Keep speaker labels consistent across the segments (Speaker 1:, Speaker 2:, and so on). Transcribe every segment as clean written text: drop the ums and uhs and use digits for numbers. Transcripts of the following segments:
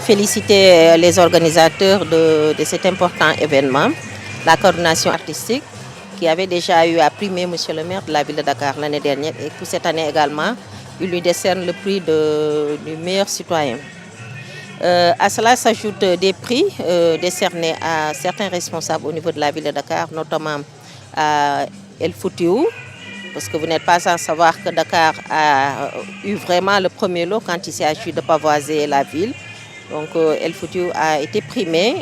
Speaker 1: féliciter les organisateurs de cet important événement, la coordination artistique, qui avait déjà eu à primer M. le maire de la ville de Dakar l'année dernière et pour cette année également, il lui décerne le prix du meilleur citoyen. À cela s'ajoutent des prix décernés à certains responsables au niveau de la ville de Dakar, notamment à El Foutiou, parce que vous n'êtes pas sans savoir que Dakar a eu vraiment le premier lot quand il s'est agi de pavoiser la ville. Donc El Foutiou a été primé,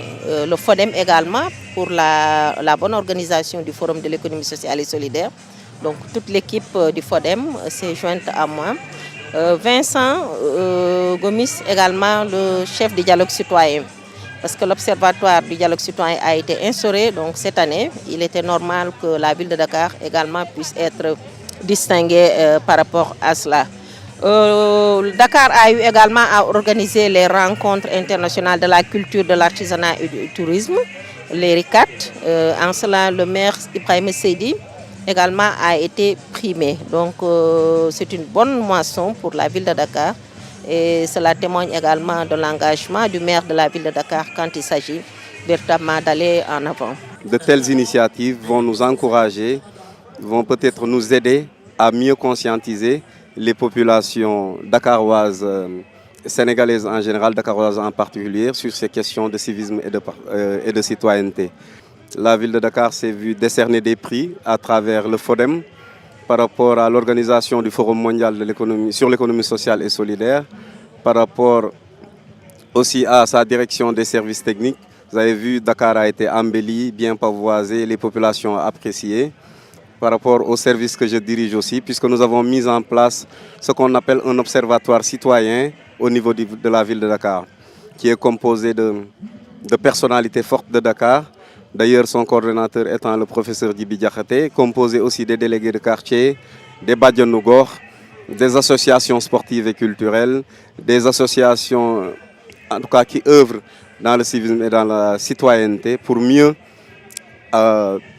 Speaker 1: le FODEM également pour la bonne organisation du Forum de l'économie sociale et solidaire. Donc toute l'équipe du FODEM s'est jointe à moi. Vincent Gomis également le chef du dialogue citoyen. Parce que l'observatoire du dialogue citoyen a été instauré donc cette année, il était normal que la ville de Dakar également puisse être distinguée par rapport à cela. Dakar a eu également à organiser les rencontres internationales de la culture, de l'artisanat et du tourisme, les RICAT. En cela, le maire Ibrahim Seydi également a été primé. Donc c'est une bonne moisson pour la ville de Dakar. Et cela témoigne également de l'engagement du maire de la ville de Dakar quand il s'agit véritablement d'aller en avant.
Speaker 2: De telles initiatives vont nous encourager, vont peut-être nous aider à mieux conscientiser les populations dakaroises, sénégalaises en général, dakaroises en particulier, sur ces questions de civisme et de citoyenneté. La ville de Dakar s'est vue décerner des prix à travers le FODEM, par rapport à l'organisation du Forum mondial sur l'économie sociale et solidaire, par rapport aussi à sa direction des services techniques. Vous avez vu, Dakar a été embelli, bien pavoisé, les populations ont apprécié. Par rapport aux services que je dirige aussi, puisque nous avons mis en place ce qu'on appelle un observatoire citoyen au niveau de la ville de Dakar, qui est composé de personnalités fortes de Dakar. D'ailleurs, son coordonnateur étant le professeur Djibi Diakhaté, composé aussi des délégués de quartier, des Badjanogor, des associations sportives et culturelles, des associations en tout cas qui œuvrent dans le civisme et dans la citoyenneté pour mieux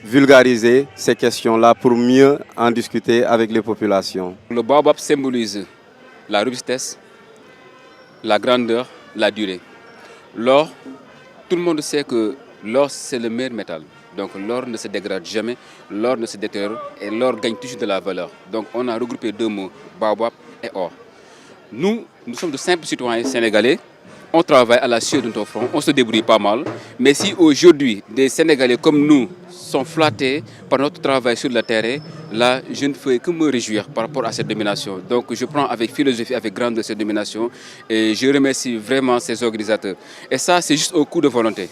Speaker 2: vulgariser ces questions-là, pour mieux en discuter avec les populations.
Speaker 3: Le baobab symbolise la robustesse, la grandeur, la durée. L'or, tout le monde sait que l'or, c'est le meilleur métal. Donc l'or ne se dégrade jamais, l'or ne se détériore et l'or gagne toujours de la valeur. Donc on a regroupé deux mots, baobab et or. Nous sommes de simples citoyens sénégalais, on travaille à la sueur de notre front, on se débrouille pas mal. Mais si aujourd'hui des Sénégalais comme nous sont flattés par notre travail sur le terrain, là je ne fais que me réjouir par rapport à cette domination. Donc je prends avec philosophie, avec grandeur cette domination et je remercie vraiment ces organisateurs. Et ça c'est juste au coup de volonté.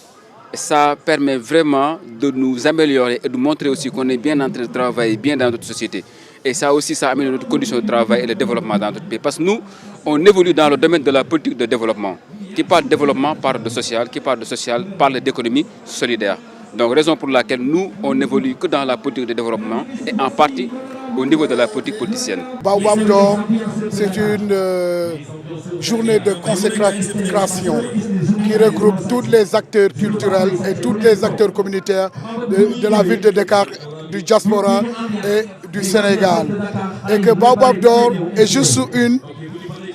Speaker 3: Ça permet vraiment de nous améliorer et de montrer aussi qu'on est bien en train de travailler bien dans notre société. Et ça aussi, ça améliore notre condition de travail et le développement dans notre pays. Parce que nous, on évolue dans le domaine de la politique de développement. Qui parle de développement parle de social, qui parle de social parle d'économie solidaire. Donc raison pour laquelle nous, on n'évolue que dans la politique de développement et en partie au niveau de la politique politicienne.
Speaker 4: Baobab d'or, c'est une journée de consécration qui regroupe tous les acteurs culturels et tous les acteurs communautaires de la ville de Dakar, du diaspora et du Sénégal. Et que Baobab d'or est juste une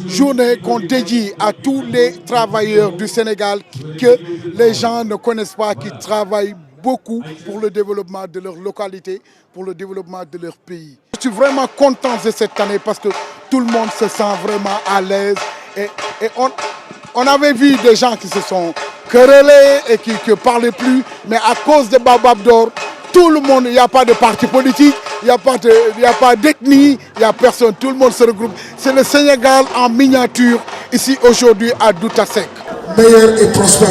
Speaker 4: journée qu'on dédie à tous les travailleurs du Sénégal que les gens ne connaissent pas, qui travaillent beaucoup pour le développement de leur localité, pour le développement de leur pays. Je suis vraiment content de cette année parce que tout le monde se sent vraiment à l'aise. Et on avait vu des gens qui se sont querellés et qui ne parlaient plus, mais à cause de Baobab d'or, tout le monde, il n'y a pas de parti politique, il n'y a pas d'ethnie, il n'y a personne, tout le monde se regroupe. C'est le Sénégal en miniature, ici aujourd'hui à Douta Sec.
Speaker 5: Meilleur et prospère.